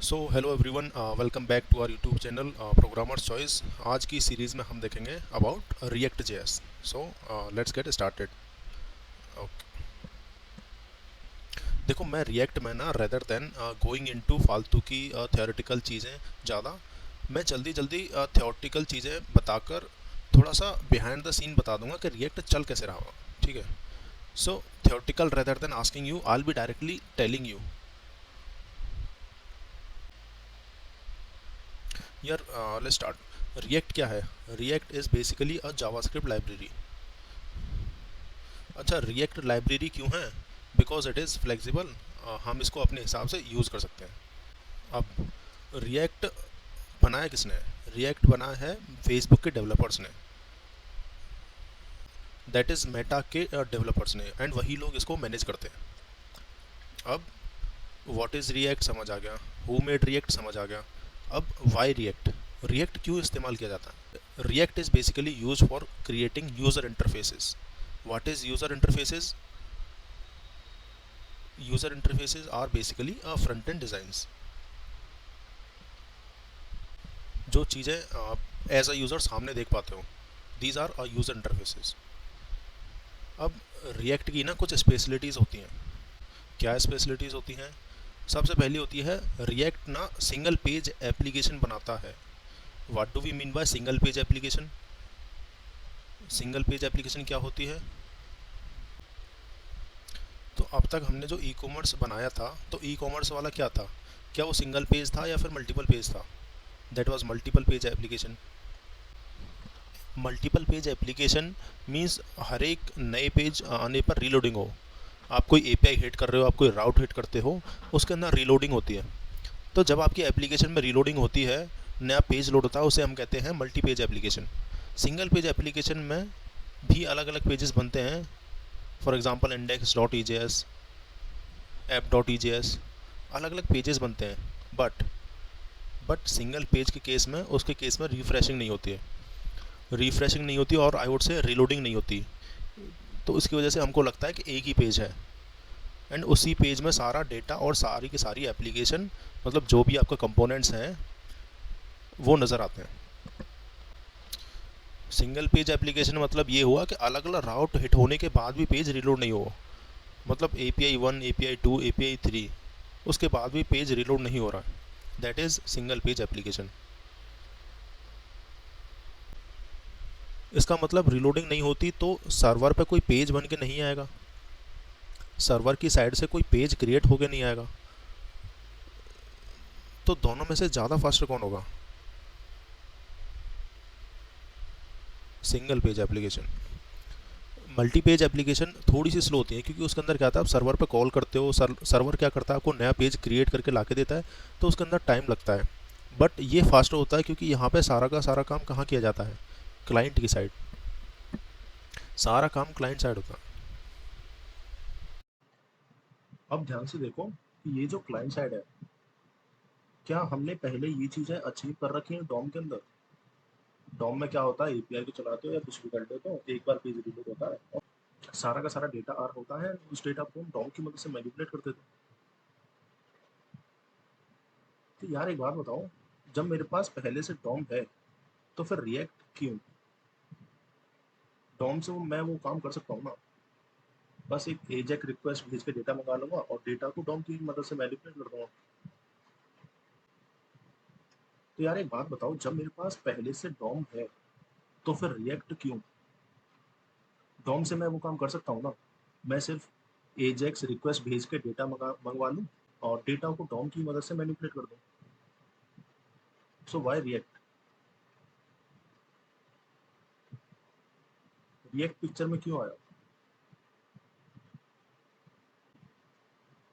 So hello everyone, welcome back to our YouTube channel programmers choice. आज की series में हम देखेंगे about React JS. So let's get started. Okay, देखो मैं रिएक्ट में ना रेदर देन गोइंग इनटू फालतू की थियोरेटिकल चीज़ें ज़्यादा, मैं जल्दी जल्दी थियोरेटिकल चीज़ें बताकर थोड़ा सा बिहाइंड द सीन बता दूंगा कि रिएक्ट चल कैसे रहा होगा। ठीक है। So theoretical rather than asking you, I will be directly telling you. यार लेट्स स्टार्ट। रिएक्ट क्या है? React is basically a JavaScript library. अच्छा, रिएक्ट लाइब्रेरी क्यों है? बिकॉज इट इज़ फ्लेक्सिबल, हम इसको अपने हिसाब से यूज़ कर सकते हैं। अब रिएक्ट बनाया किसने? रिएक्ट बनाया है फेसबुक के डेवलपर्स ने, दैट इज़ मेटा के डेवलपर्स ने, एंड वही लोग इसको मैनेज करते हैं। अब व्हाट इज़ रिएक्ट समझ आ गया, हु मेड रिएक्ट समझ आ गया। अब वाई रिएक्ट? रिएक्ट क्यों इस्तेमाल किया जाता है? React is basically use for creating user interfaces. What is user interfaces? User interfaces are basically front end designs. जो चीज़ें आप एज अ यूज़र सामने देख पाते हो, these are a user interfaces. अब रिएक्ट की ना कुछ स्पेशलिटीज़ होती हैं। क्या स्पेशलिटीज़ होती हैं? सबसे पहली होती है, रिएक्ट ना सिंगल पेज एप्लीकेशन बनाता है। What do we mean by single page application? Single page application क्या होती है? तो अब तक हमने जो ई कॉमर्स बनाया था, तो ई कॉमर्स वाला क्या था? क्या वो सिंगल पेज था या फिर मल्टीपल पेज था? That was multiple page application. Multiple page application means हर एक नए पेज आने पर रीलोडिंग हो। आप कोई एपीआई हिट कर रहे हो, आप कोई राउट हिट करते हो, उसके अंदर रीलोडिंग होती है। तो जब आपकी एप्लीकेशन में रीलोडिंग होती है, नया पेज लोड होता है, उसे हम कहते हैं multi page application. Single page application में भी अलग अलग पेजेस बनते हैं। For example index dot E J S, app dot E J S, अलग अलग पेजेस बनते हैं। बट सिंगल पेज के केस में, उसके केस में रिफ्रेशिंग नहीं होती है, रिफ्रेशिंग नहीं होती और आई वुड से रीलोडिंग नहीं होती। तो इसकी वजह से हमको लगता है कि एक ही पेज है, एंड उसी पेज में सारा डेटा और सारी की सारी एप्लीकेशन, मतलब जो भी आपका कंपोनेंट्स हैं, वो नज़र आते हैं। सिंगल पेज एप्लीकेशन मतलब ये हुआ कि अलग अलग राउट हिट होने के बाद भी पेज रिलोड नहीं हो। मतलब API 1, API 2, API 3, उसके बाद भी पेज रिलोड नहीं हो रहा है। That is single page application. इसका मतलब रिलोडिंग नहीं होती तो सर्वर पे कोई पेज बन के नहीं आएगा, सर्वर की साइड से कोई पेज क्रिएट होके नहीं आएगा। तो दोनों में से ज़्यादा फास्ट कौन होगा? Single page application. Multi page application थोड़ी सी स्लो होती है, क्योंकि उसके अंदर क्या था, आप सर्वर पे कॉल करते हो, सर्वर क्या करता है, आपको नया पेज क्रिएट करके ला के देता है, तो उसके अंदर टाइम लगता है। बट ये फास्ट होता है क्योंकि यहाँ पे सारा का सारा काम कहाँ किया जाता है? क्लाइंट की साइड। सारा काम क्लाइंट साइड होता है। अब ध्यान से देखो कि ये जो क्लाइंट साइड है, क्या हमने पहले ये चीज़ें अचीव कर रखी हैं डॉम के अंदर? डॉम में क्या होता है, एपीआई को चलाते हो या कुछ भी कर देते हो, एक बार पेज रिलोड होता है और सारा का सारा डेटा आर होता है, उस डेटा को हम डॉम की मदद से मैनिपुलेट करते थे। तो यार एक बात बताओ, जब मेरे पास पहले से डॉम है, तो फिर रिएक्ट क्यों? डॉम से मैं वो काम कर सकता हूँ ना, बस एक एजेक रिक्वेस्ट भेज के डेटा मंगा लूंगा और डेटा को डॉम की मदद से मैनिपुलेट कर दूंगा। तो यार एक बात बताओ, जब मेरे पास पहले से डॉम है, तो फिर रिएक्ट क्यों? डॉम से मैं वो काम कर सकता हूँ ना, मैं सिर्फ एजेक्स रिक्वेस्ट भेज के डेटा मंगवा लूँ और डेटा को डॉम की मदद से मैनिपुलेट कर दूँ। सो वाई रिएक्ट? रिएक्ट पिक्चर में क्यों आया?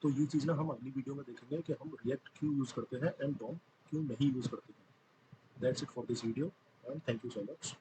तो ये चीज़ ना हम अगली वीडियो में देखेंगे कि हम रिएक्ट क्यों यूज़ करते हैं एंड डॉम क्यों नहीं यूज़ करते हैं। That's it for this video and thank you so much.